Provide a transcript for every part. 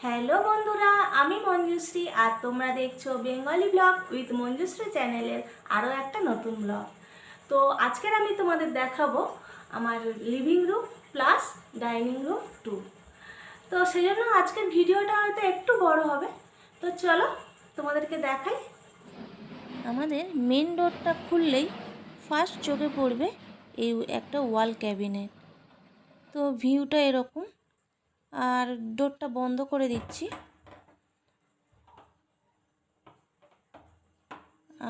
Hello বন্ধুরা, আমি মঞ্জুশ্রী আর তোমরা দেখছো বেঙ্গলি ব্লগ উইথ মঞ্জুশ্রী চ্যানেলের আরও একটা নতুন ব্লগ। তো আজকের আমি তোমাদের দেখাবো আমার living room plus dining room tour. তো সেই জন্য আজকের ভিডিওটা হয়তো একটু বড় হবে। তো চলো তোমাদেরকে দেখাই। আমাদের মেন ডোরটা খুললেই ফার্স্ট চোখে পড়বে এই একটা ওয়াল ক্যাবিনেট। তো ভিউটা এরকম, আর ডোরটা বন্ধ করে দিচ্ছি।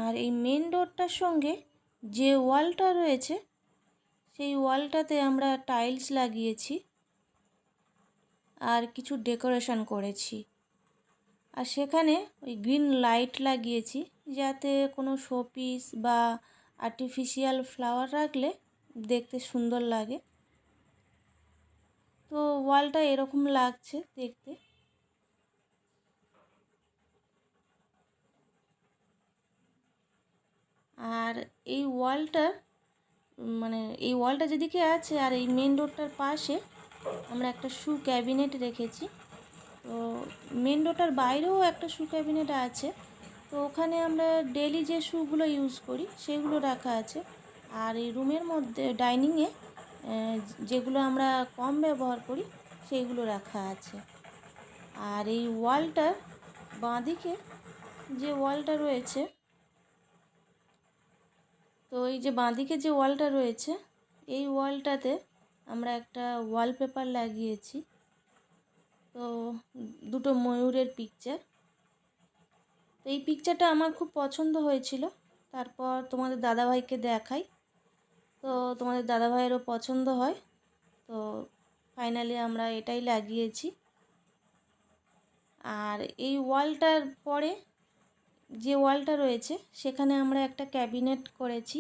আর এই মেন ডোরটার সঙ্গে যে ওয়ালটা রয়েছে সেই ওয়ালটাতে আমরা টাইলস লাগিয়েছি আর কিছু ডেকোরেশন করেছি। আর সেখানে ওই গ্রিন লাইট লাগিয়েছি যাতে কোনো শোপিস বা আর্টিফিশিয়াল ফ্লাওয়ার রাখলে দেখতে সুন্দর লাগে। তো ওয়ালটা এরকম লাগছে দেখতে। আর এই ওয়ালটা যেদিকে আছে আর এই মেন ডোরটার পাশে আমরা একটা শু ক্যাবিনেট রেখেছি। তো মেন ডোরটার বাইরেও একটা শু ক্যাবিনেট আছে। তো ওখানে আমরা ডেলি যে শুগুলো ইউজ করি সেগুলো রাখা আছে। আর এই রুমের মধ্যে ডাইনিংয়ে যেগুলো আমরা কম ব্যবহার করি সেইগুলো রাখা আছে। আর এই ওয়ালটার বাঁদিকে যে ওয়ালটা রয়েছে, তো এই যে বাঁদিকে যে ওয়ালটা রয়েছে এই ওয়ালটাতে আমরা একটা ওয়ালপেপার লাগিয়েছি। তো দুটো ময়ূরের পিকচার। তো এই পিকচারটা আমার খুব পছন্দ হয়েছিল, তারপর তোমাদের দাদাভাইকে দেখাই। তো তোমাদের দাদাভাইয়েরও পছন্দ হয়। তো ফাইনালি আমরা এটাই লাগিয়েছি। আর এই ওয়ালটার পরে যে ওয়ালটা রয়েছে সেখানে আমরা একটা ক্যাবিনেট করেছি।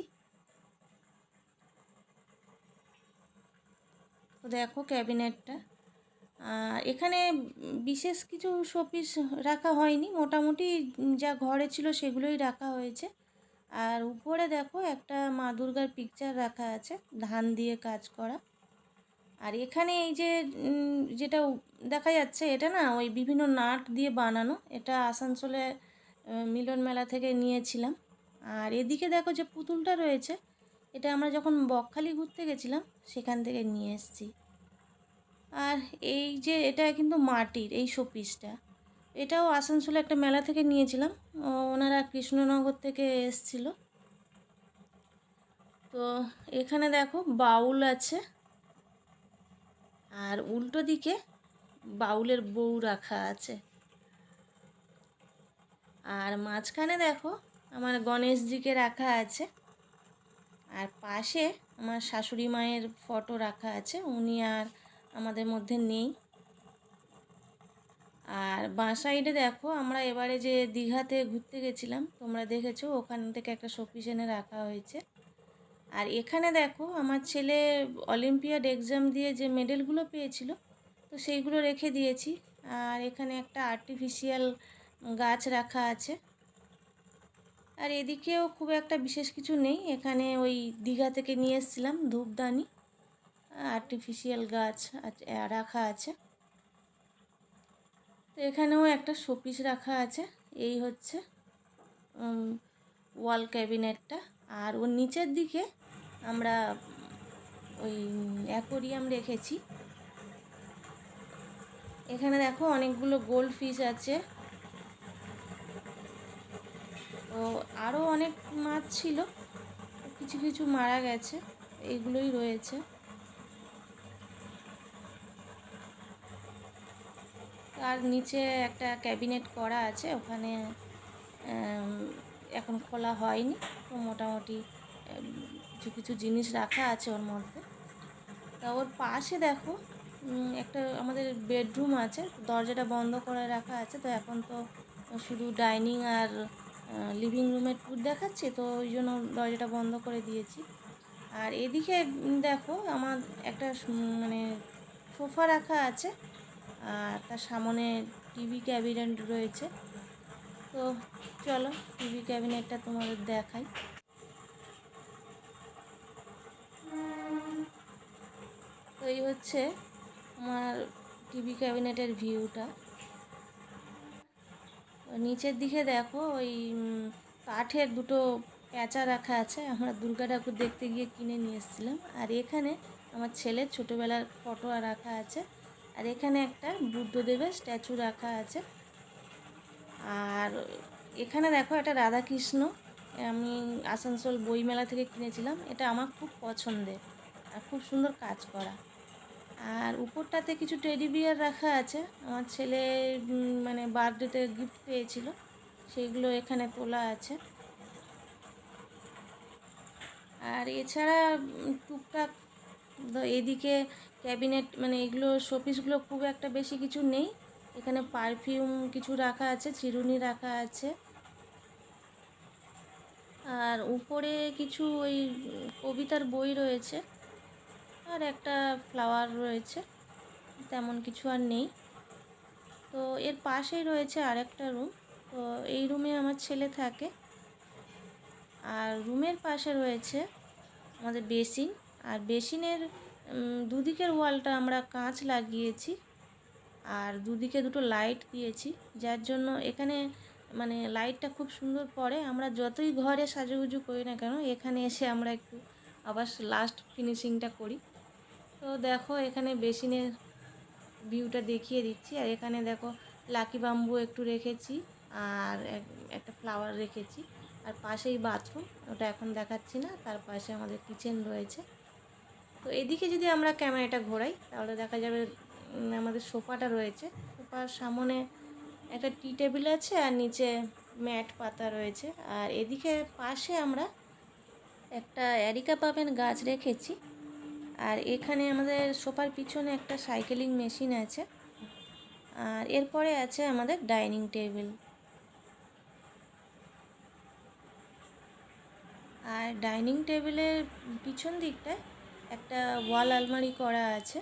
তো দেখো ক্যাবিনেটটা, এখানে বিশেষ কিছু শোপিস রাখা হয়নি, মোটামুটি যা ঘরে ছিল সেগুলোই রাখা হয়েছে। আর উপরে দেখো একটা মা দুর্গার পিকচার রাখা আছে, ধান দিয়ে কাজ করা। আর এখানে এই যে যেটা দেখা যাচ্ছে এটা না ওই বিভিন্ন নাট দিয়ে বানানো, এটা আসানসোলে মিলন মেলা থেকে নিয়েছিলাম। আর এদিকে দেখো যে পুতুলটা রয়েছে, এটা আমরা যখন বকখালি ঘুরতে গেছিলাম সেখান থেকে নিয়ে এসেছি। আর এই যে এটা কিন্তু মাটির এই শোপিসটা, এটাও আসানসোলে একটা মেলা থেকে নিয়েছিলাম, ওনারা কৃষ্ণনগর থেকে এসেছিলো। তো এখানে দেখো বাউল আছে, আর উল্টো দিকে বাউলের বউ রাখা আছে। আর মাঝখানে দেখো আমার গণেশজিকে রাখা আছে। আর পাশে আমার শাশুড়ি মায়ের ফটো রাখা আছে, উনি আর আমাদের মধ্যে নেই। আর বাঁ সাইডে দেখো আমরা এবারে যে দীঘাতে ঘুরতে গেছিলাম তোমরা দেখেছো, ওখান থেকে একটা শোপিস এনে রাখা হয়েছে। আর এখানে দেখো আমার ছেলে অলিম্পিয়াড এক্সাম দিয়ে যে মেডেলগুলো পেয়েছিল তো সেইগুলো রেখে দিয়েছি। আর এখানে একটা আর্টিফিশিয়াল গাছ রাখা আছে। আর এদিকেও খুব একটা বিশেষ কিছু নেই, এখানে ওই দীঘা থেকে নিয়ে এসেছিলাম ধূপদানি, আর্টিফিশিয়াল গাছ রাখা আছে। তো এখানেও একটা শোপিস রাখা আছে। এই হচ্ছে ওয়াল ক্যাবিনেটটা। আর ওর নিচের দিকে আমরা ওই অ্যাকোরিয়াম রেখেছি। এখানে দেখো অনেকগুলো গোল্ড ফিশ আছে। তো আরও অনেক মাছ ছিল, কিছু কিছু মারা গেছে, এইগুলোই রয়েছে। আর নিচে একটা ক্যাবিনেট করা আছে, ওখানে এখন খোলা হয়নি। তো মোটামুটি কিছু কিছু জিনিস রাখা আছে ওর মধ্যে। তা ওর পাশে দেখো একটা আমাদের বেডরুম আছে, দরজাটা বন্ধ করে রাখা আছে। তো এখন তো শুধু ডাইনিং আর লিভিং রুমের ট্যুর দেখাচ্ছি, তো ওই জন্য দরজাটা বন্ধ করে দিয়েছি। আর এদিকে দেখো আমার একটা মানে সোফা রাখা আছে, আর তার সামনে টিভি ক্যাবিনেট রয়েছে। তো চলো টিভি ক্যাবিনেটটা তোমাদের দেখাই। তো এই হচ্ছে আমার টিভি ক্যাবিনেটের ভিউটা। নিচের দিকে দেখো ওই কাঠের দুটো প্যাঁচা রাখা আছে, আমরা দুর্গা ঠাকুর দেখতে গিয়ে কিনে নিয়ে এসেছিলাম। আর এখানে আমার ছেলের ছোটোবেলার ফটো রাখা আছে। আর এখানে একটা বুদ্ধদেবের স্ট্যাচু রাখা আছে। আর এখানে দেখো একটা রাধাকৃষ্ণ, আমি আসানসোল বইমেলা থেকে কিনেছিলাম। এটা আমার খুব পছন্দের আর খুব সুন্দর কাজ করা। আর উপরটাতে কিছু টেডি বিয়ার রাখা আছে, আমার ছেলে মানে বার্থডেতে গিফট পেয়েছিল, সেগুলো এখানে তোলা আছে। আর এছাড়া টুকটাক এদিকে ক্যাবিনেট, মানে এগুলো শোপিসগুলো খুব একটা বেশি কিছু নেই। এখানে পারফিউম কিছু রাখা আছে, চিরুনি রাখা আছে। আর উপরে কিছু ওই কবিতার বই রয়েছে, আর একটা ফ্লাওয়ার রয়েছে, তেমন কিছু আর নেই। তো এর পাশেই রয়েছে আরেকটা রুম, তো এই রুমে আমার ছেলে থাকে। আর রুমের পাশে রয়েছে আমাদের বেসিন। আর বেসিনের দুদিকের ওয়ালটা আমরা কাঁচ লাগিয়েছি, আর দুদিকে দুটো লাইট দিয়েছি, যার জন্য এখানে মানে লাইটটা খুব সুন্দর পড়ে। আমরা যতই ঘরে সাজুগুজু করি না কেন, এখানে এসে আমরা একটু আবার লাস্ট ফিনিশিংটা করি। তো দেখো এখানে বেসিনের ভিউটা দেখিয়ে দিচ্ছি। আর এখানে দেখো লাকি বাম্বু একটু রেখেছি, আর একটা ফ্লাওয়ার রেখেছি। আর পাশেই বাথরুম, ওটা এখন দেখাচ্ছি না। তার পাশে আমাদের কিচেন রয়েছে। তো এদিকে যদি আমরা ক্যামেরাটা ঘোরাই তাহলে দেখা যাবে আমাদের সোফাটা রয়েছে। সোফার সামনে একটা টি টেবিল আছে, আর নিচে ম্যাট পাতা রয়েছে। আর এদিকে পাশে আমরা একটা অ্যারিকা পামের গাছ রেখেছি। আর এখানে আমাদের সোফার পিছনে একটা সাইকেলিং মেশিন আছে। আর এরপরে আছে আমাদের ডাইনিং টেবিল। আর ডাইনিং টেবিলের পিছন দিকটায় একটা ওয়াল আলমারি করা আছে।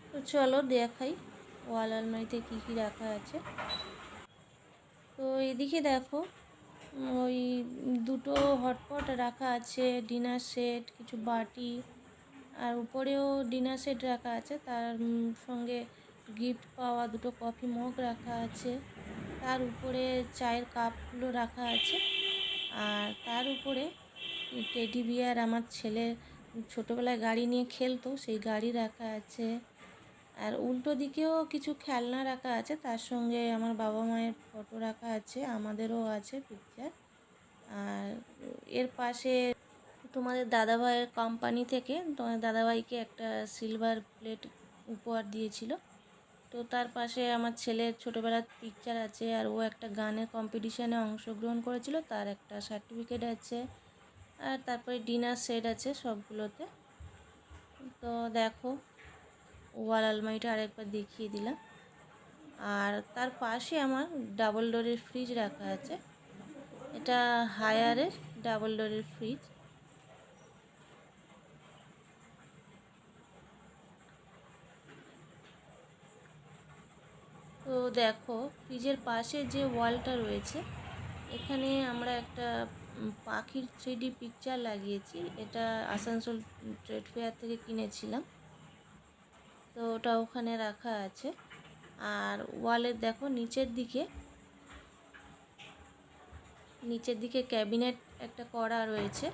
তো চলো দেখাই ওয়াল আলমারিতে কী কী রাখা আছে। তো এদিকে দেখো ওই দুটো হটপট রাখা আছে, ডিনার সেট, কিছু বাটি, আর উপরেও ডিনার সেট রাখা আছে। তার সঙ্গে গিফট পাওয়া দুটো কফি মগ রাখা আছে। তার উপরে চায়ের কাপগুলো রাখা আছে। আর তার উপরে টেডি বিয়ার, আমার ছেলে ছোটোবেলায় গাড়ি নিয়ে খেলতো, সেই গাড়ি রাখা আছে। আর উল্টো দিকেও কিছু খেলনা রাখা আছে, তার সঙ্গে আমার বাবা মায়ের ফটো রাখা আছে, আমাদেরও আছে পিকচার। আর এর পাশে তোমাদের দাদাভাইয়ের কোম্পানি থেকে তোমাদের দাদাভাইকে একটা সিলভার প্লেট উপহার দিয়েছিল। তো তার পাশে আমার ছেলের ছোটোবেলার পিকচার আছে, আর ও একটা গানের কম্পিটিশানে অংশগ্রহণ করেছিল, তার একটা সার্টিফিকেট আছে। আর তারপরে ডিনার সেট আছে সবগুলোতে। তো দেখো ওয়াল আলমারিটা আরেকবার দেখিয়ে দিলাম। আর তার পাশে আমার ডাবল ডোরের ফ্রিজ রাখা আছে, এটা হায়ারের ডাবল ডোরের ফ্রিজ। তো দেখো ফ্রিজের পাশে যে ওয়ালটা রয়েছে, এখানে আমরা একটা পাখির 3D পিকচার লাগিয়েছি। এটা আসানসোল ট্রেড ফেয়ার থেকে কিনেছিলাম, তো ওটা ওখানে রাখা আছে। আর ওয়ালের দেখো নিচের দিকে ক্যাবিনেট একটা করা রয়েছে।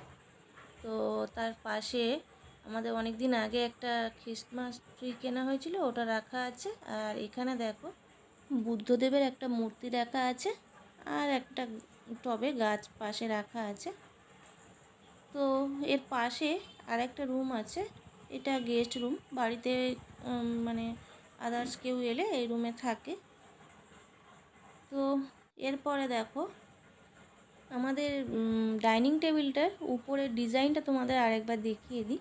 তো তার পাশে আমাদের অনেক দিন আগে একটা খ্রিস্টমাস ট্রি কেনা হয়েছিল, ওটা রাখা আছে। আর এখানে দেখো বুদ্ধদেবের একটা মূর্তি রাখা আছে, আর একটা টবে গাছ পাশে রাখা আছে। তো এর পাশে আর একটা রুম আছে, এটা গেস্ট রুম, বাড়িতে মানে আদার্স কেউ এলে এই রুমে থাকে। তো এরপরে দেখো আমাদের ডাইনিং টেবিলটার উপরের ডিজাইনটা তোমাদের আরেকবার দেখিয়ে দিই।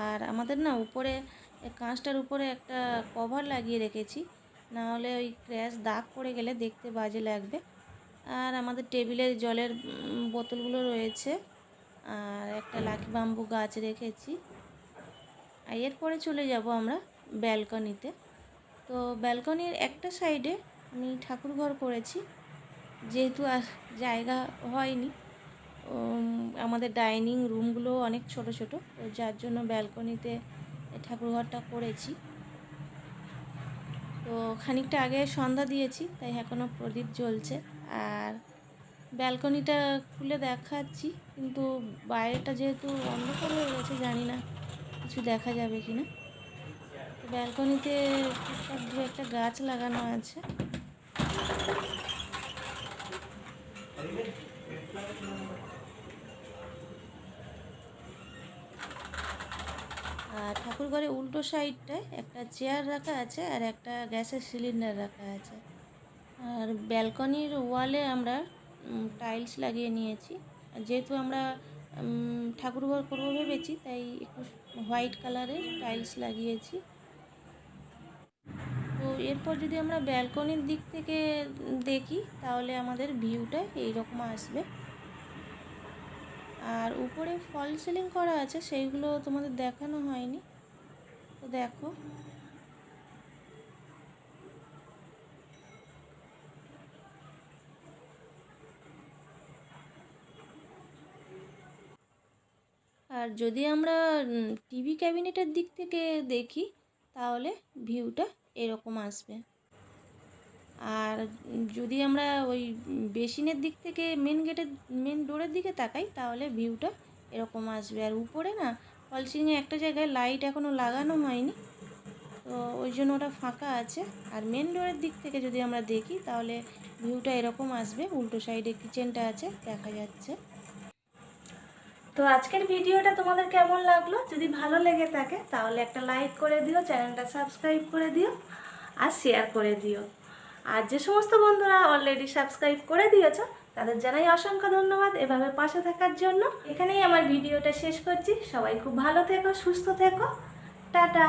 আর আমাদের না উপরে কাঁচটার উপরে একটা কভার লাগিয়ে রেখেছি, না হলে ওই ক্র্যাশ দাগ পড়ে গেলে দেখতে বাজে লাগবে। আর আমাদের টেবিলে জলের বোতলগুলো রয়েছে, আর একটা লাকি বাম্বু গাছ রেখেছি। আর এরপরে চলে যাব আমরা ব্যালকনিতে। তো ব্যালকনির একটা সাইডে আমি ঠাকুরঘর করেছি, যেহেতু আর জায়গা হয়নি, আমাদের ডাইনিং রুমগুলো অনেক ছোট ছোট, তো যার জন্য ব্যালকনিতে এই ঠাকুরঘরটা করেছি। তো খানিকটা আগে সন্ধ্যা দিয়েছি, তাই এখনও প্রদীপ জ্বলছে। আর ব্যালকনিটা খুলে দেখাচ্ছি, কিন্তু বাইরেটা যেহেতু অন্ধকার হয়ে গেছে, জানি না কিছু দেখা যাবে কি না। তো ব্যালকনিতে টুকটাক দু একটা গাছ লাগানো আছে। আর ঠাকুরঘরে উল্টো সাইডটায় একটা চেয়ার রাখা আছে আর একটা গ্যাসের সিলিন্ডার রাখা আছে। আর ব্যালকনির ওয়ালে আমরা টাইলস লাগিয়ে নিয়েছি। যেহেতু আমরা ঠাকুরঘর করবো ভেবেছি, তাই একটু হোয়াইট কালারের টাইলস লাগিয়েছি। তো এরপর যদি আমরা ব্যালকনির দিক থেকে দেখি, তাহলে আমাদের ভিউটা এইরকম আসবে। আর উপরে ফল সিলিং করা আছে, সেইগুলো তোমাদের দেখানো হয়নি, তো দেখো। আর যদি আমরা টিভি ক্যাবিনেটের দিক থেকে দেখি, তাহলে ভিউটা এরকম আসবে। আর যদি আমরা ওই বেসিনের দিক থেকে মেন ডোরের দিকে তাকাই, তাহলে ভিউটা এরকম আসবে। আর উপরে না ফল সিলিংয়ে একটা জায়গায় লাইট এখনও লাগানো হয়নি, তো ওই জন্য ওটা ফাঁকা আছে। আর মেন ডোরের দিক থেকে যদি আমরা দেখি, তাহলে ভিউটা এরকম আসবে। উল্টো সাইডে কিচেনটা আছে, দেখা যাচ্ছে। তো আজকের ভিডিওটা তোমাদের কেমন লাগলো? যদি ভালো লেগে থাকে তাহলে একটা লাইক করে দিও, চ্যানেলটা সাবস্ক্রাইব করে দিও আর শেয়ার করে দিও। আর যে সমস্ত বন্ধুরা অলরেডি সাবস্ক্রাইব করে দিয়েছো, তাদের জানাই অসংখ্য ধন্যবাদ এভাবে পাশে থাকার জন্য। এখানেই আমার ভিডিওটা শেষ করছি। সবাই খুব ভালো থেকো, সুস্থ থেকো, টাটা।